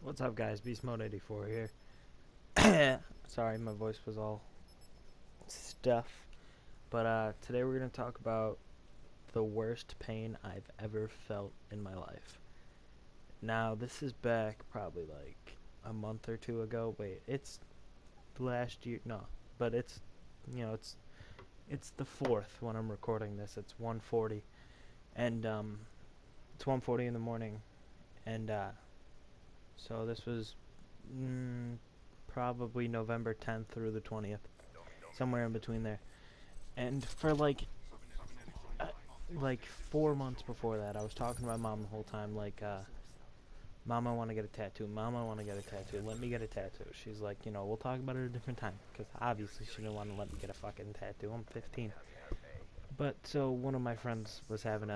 What's up, guys? Beast Mode 84 here. Sorry, my voice was all stuff. But today we're going to talk about the worst pain I've ever felt in my life. Now, this is back probably like a month or two ago. Wait, it's last year. No, but it's the 4th when I'm recording this. It's 1:40, and it's 1:40 in the morning, and so this was probably November 10th through the 20th, somewhere in between there. And for like 4 months before that, I was talking to my mom the whole time, like, Mom, I want to get a tattoo. Mom, I want to get a tattoo. Let me get a tattoo. She's like, we'll talk about it at a different time, because obviously she didn't want to let me get a fucking tattoo. I'm 15. But so one of my friends was having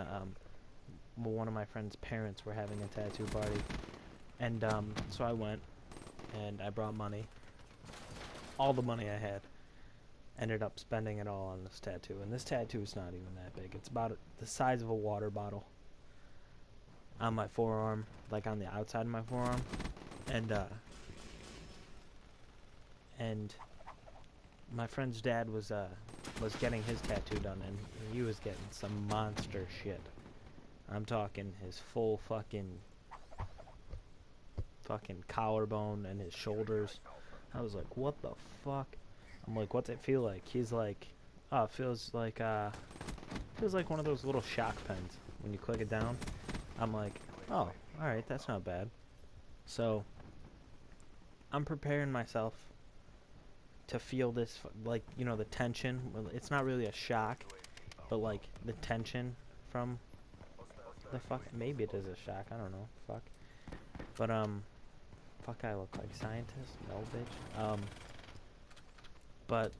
one of my friend's parents were having a tattoo party, and so I went, and I brought money, all the money I had. Ended up spending it all on this tattoo, and this tattoo is not even that big. It's about the size of a water bottle on my forearm, like on the outside of my forearm, and my friend's dad was getting his tattoo done, and he was getting some monster shit. I'm talking his full fucking collarbone and his shoulders. I was like, what the fuck? I'm like, what's it feel like? He's like, oh, it feels like one of those little shock pens when you click it down. I'm like, oh, alright, that's not bad. So I'm preparing myself to feel this, like, the tension. It's not really a shock, but like the tension from the fuck. Maybe it is a shock, I don't know. Fuck. But fuck, I look like scientist? No, bitch. But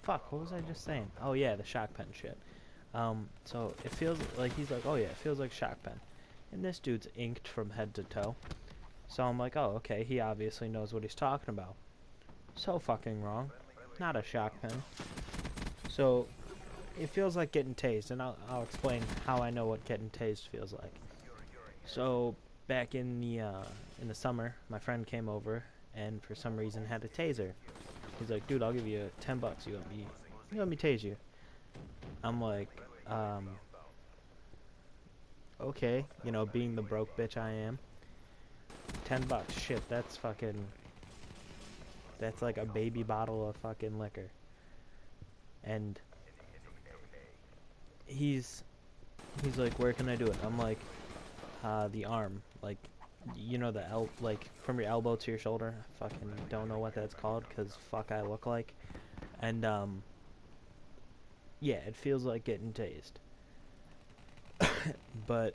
fuck, what was I just saying? Oh yeah, the shock pen shit. So it feels like, he's like, oh yeah, it feels like shock pen. And this dude's inked from head to toe. So I'm like, oh, okay, he obviously knows what he's talking about. So fucking wrong. Not a shock pen. So it feels like getting tased, and I'll explain how I know what getting tased feels like. So back in the summer, my friend came over and for some reason had a taser. He's like, dude, I'll give you $10. You let me tase you. I'm like, okay, being the broke bitch I am. $10, shit, that's like a baby bottle of fucking liquor. And he's like, where can I do it? I'm like, the arm, like, like from your elbow to your shoulder. I fucking don't know what that's called, because fuck I look like. And yeah, it feels like getting tased. But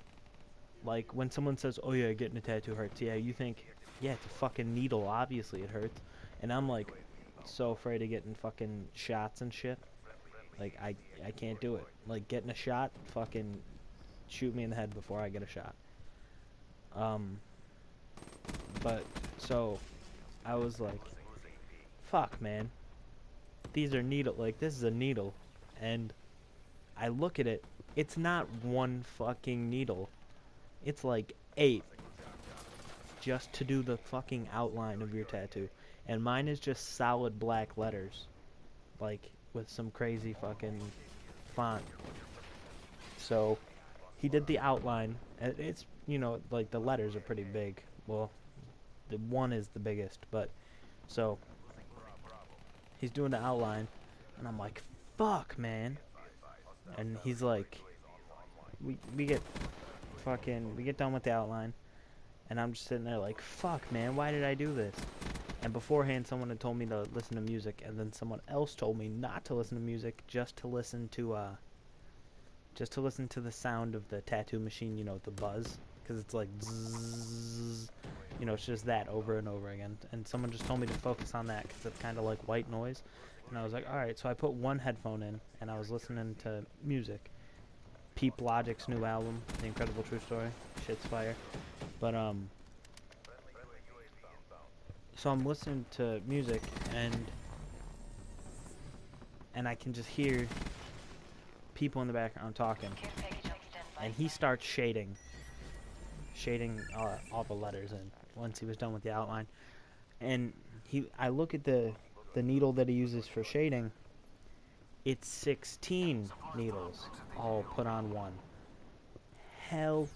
like when someone says, oh yeah, getting a tattoo hurts, yeah, you think, yeah, it's a fucking needle, obviously it hurts. And I'm like so afraid of getting fucking shots and shit. Like I can't do it. Like getting a shot, fucking shoot me in the head before I get a shot. But so I was like, fuck, man, these are needle, like this is a needle. And I look at it, it's not one fucking needle, it's like 8 just to do the fucking outline of your tattoo. And mine is just solid black letters, like with some crazy fucking font. So he did the outline, and it's, like the letters are pretty big. Well, the one is the biggest, but so he's doing the outline, and I'm like, fuck, man. And he's like, we get done with the outline, and I'm just sitting there like, fuck, man, why did I do this? And beforehand, someone had told me to listen to music, and then someone else told me not to listen to music, just to listen to the sound of the tattoo machine, the buzz, because it's like zzz, it's just that over and over again. And someone just told me to focus on that, because it's kind of like white noise. And I was like, alright, so I put one headphone in, and I was listening to music. Peep Logic's new album, The Incredible True Story. Shit's fire. But, so I'm listening to music, and I can just hear people in the background talking. And he starts shading. shading all the letters in once he was done with the outline. And I look at the needle that he uses for shading. It's 16 needles all put on one. Hell,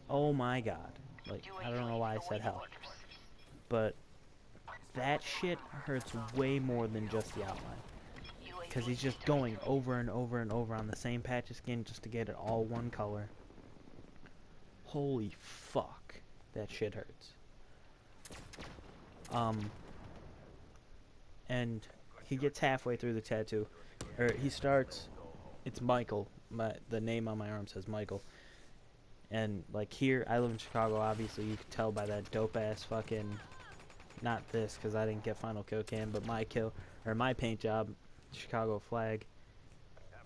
oh my god. Like, I don't know why I said hell. But that shit hurts way more than just the outline. Because he's just going over and over and over on the same patch of skin just to get it all one color. Holy fuck. That shit hurts. And he gets halfway through the tattoo. Or he starts, it's Michael. The name on my arm says Michael. And like here, I live in Chicago, obviously you can tell by that dope ass fucking, not this, because I didn't get final kill cam, but my paint job, Chicago flag.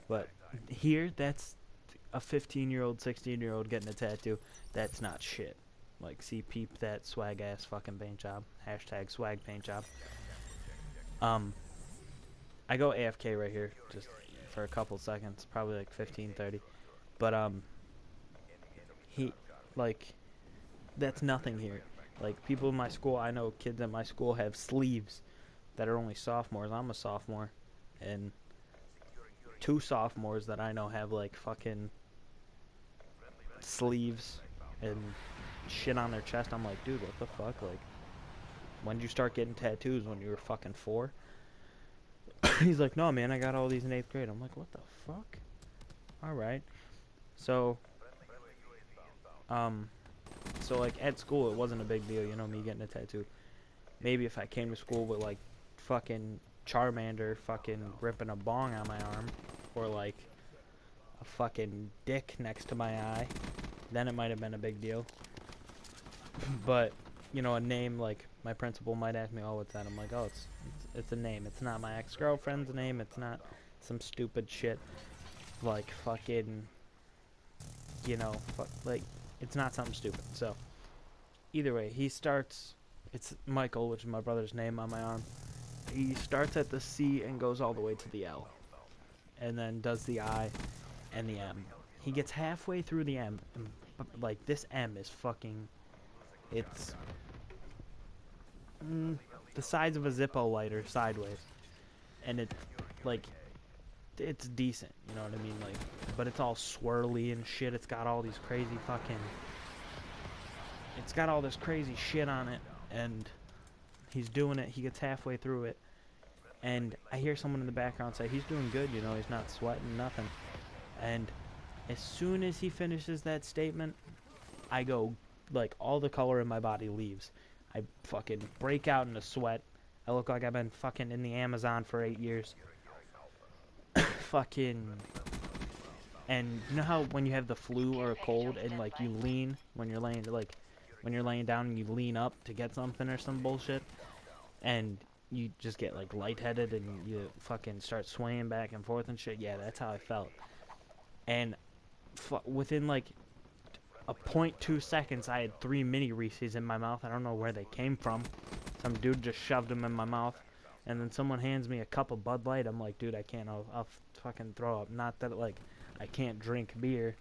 But here, that's a 15-year-old, 16-year-old getting a tattoo. That's not shit. Like, see, peep that swag ass fucking paint job. Hashtag swag paint job. I go AFK right here, just for a couple seconds, probably like 15-30. But he, like, that's nothing here. Like, people in my school, I know kids at my school have sleeves that are only sophomores. I'm a sophomore, and 2 sophomores that I know have like fucking sleeves and shit on their chest. I'm like, dude, what the fuck? Like, when did you start getting tattoos? When you were fucking 4? He's like, no, man, I got all these in 8th grade. I'm like, what the fuck? Alright. So, like, at school, it wasn't a big deal, you know, me getting a tattoo. Maybe if I came to school with, like, fucking Charmander fucking ripping a bong on my arm, or, like, a fucking dick next to my eye, then it might have been a big deal. But, you know, a name, like, my principal might ask me, oh, what's that? I'm like, oh, it's a name. It's not my ex-girlfriend's name. It's not some stupid shit like fucking, you know, like, it's not something stupid. So, either way, he starts, it's Michael, which is my brother's name on my arm. He starts at the C and goes all the way to the L. And then does the I and the M. He gets halfway through the M. And, like, this M is fucking, it's the size of a Zippo lighter sideways. And it's, like, it's decent, you know what I mean? Like, but it's all swirly and shit. It's got all these crazy fucking, it's got all this crazy shit on it. And he's doing it. He gets halfway through it. And I hear someone in the background say, he's doing good, you know, he's not sweating, nothing. And as soon as he finishes that statement, I go, like, all the color in my body leaves. I fucking break out into sweat. I look like I've been fucking in the Amazon for 8 years. Fucking, and you know how when you have the flu or a cold and, like, you lean when you're laying, like, when you're laying down and you lean up to get something or some bullshit, and you just get, like, lightheaded and you fucking start swaying back and forth and shit? Yeah, that's how I felt. And within, like, a 0.2 seconds, I had 3 mini Reese's in my mouth. I don't know where they came from. Some dude just shoved them in my mouth. And then someone hands me a cup of Bud Light. I'm like, dude, I can't. I'll fucking throw up. Not that, like, I can't drink beer.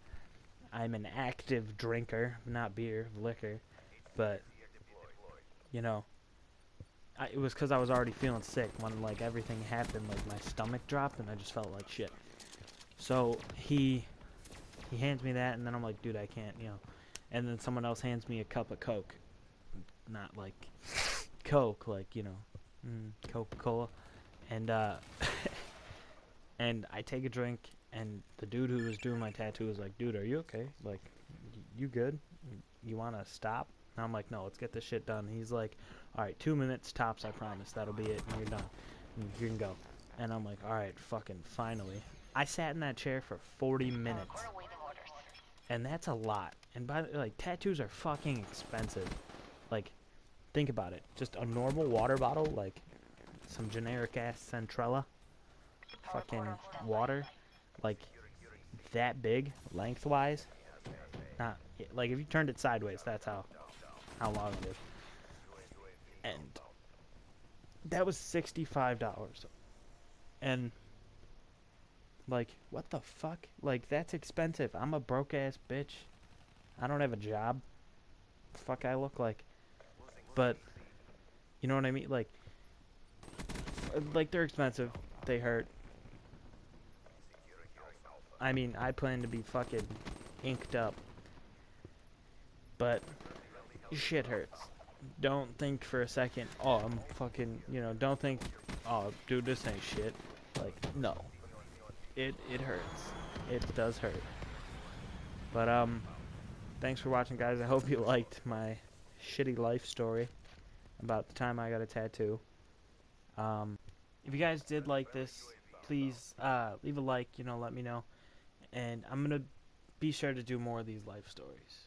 I'm an active drinker, not beer, liquor. But, you know, it was because I was already feeling sick when, like, everything happened. Like, my stomach dropped and I just felt like shit. So he hands me that, and then I'm like, dude, I can't, you know. And then someone else hands me a cup of Coke. Not like Coke, like, you know, Coca-Cola. And and I take a drink, and the dude who was doing my tattoo was like, dude, are you okay? Like, you good? You want to stop? And I'm like, no, let's get this shit done. He's like, all right, 2 minutes tops, I promise. That'll be it, and you're done. And you can go. And I'm like, all right, fucking finally. I sat in that chair for 40 minutes. And that's a lot. And like, tattoos are fucking expensive. Like, think about it. Just a normal water bottle, like some generic ass Centrella fucking water, like that big lengthwise. Not like if you turned it sideways, that's how long it is. And that was $65. And like, what the fuck? Like, that's expensive. I'm a broke ass bitch. I don't have a job. the fuck I look like. But you know what I mean? Like they're expensive. They hurt. I mean, I plan to be fucking inked up, but shit hurts. Don't think for a second, oh, I'm fucking, don't think, oh, dude, this ain't shit. Like, no. It hurts. It does hurt. But, thanks for watching, guys. I hope you liked my shitty life story about the time I got a tattoo. If you guys did like this, please, leave a like, let me know. And I'm gonna be sure to do more of these life stories.